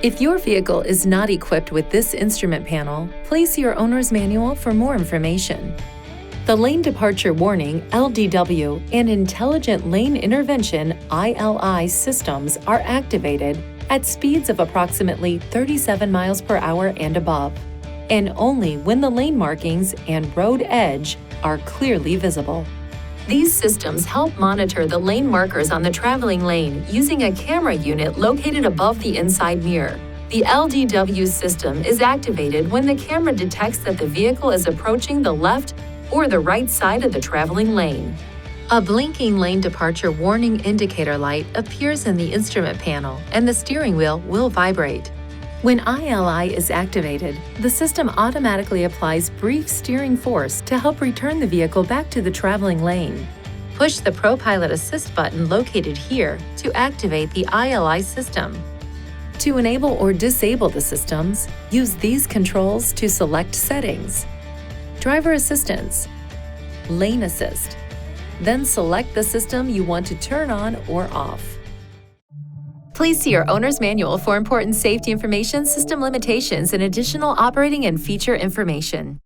If your vehicle is not equipped with this instrument panel, please see your owner's manual for more information. The Lane Departure Warning (LDW) and Intelligent Lane Intervention (ILI) systems are activated at speeds of approximately 37 miles per hour and above, and only when the lane markings and road edge are clearly visible. These systems help monitor the lane markers on the traveling lane using a camera unit located above the inside mirror. The LDW system is activated when the camera detects that the vehicle is approaching the left or the right side of the traveling lane. A blinking lane departure warning indicator light appears in the instrument panel, and the steering wheel will vibrate. When ILI is activated, the system automatically applies brief steering force to help return the vehicle back to the traveling lane. Push the ProPilot Assist button located here to activate the ILI system. To enable or disable the systems, use these controls to select settings: Driver Assistance, Lane Assist. Then select the system you want to turn on or off. Please see your owner's manual for important safety information, system limitations, and additional operating and feature information.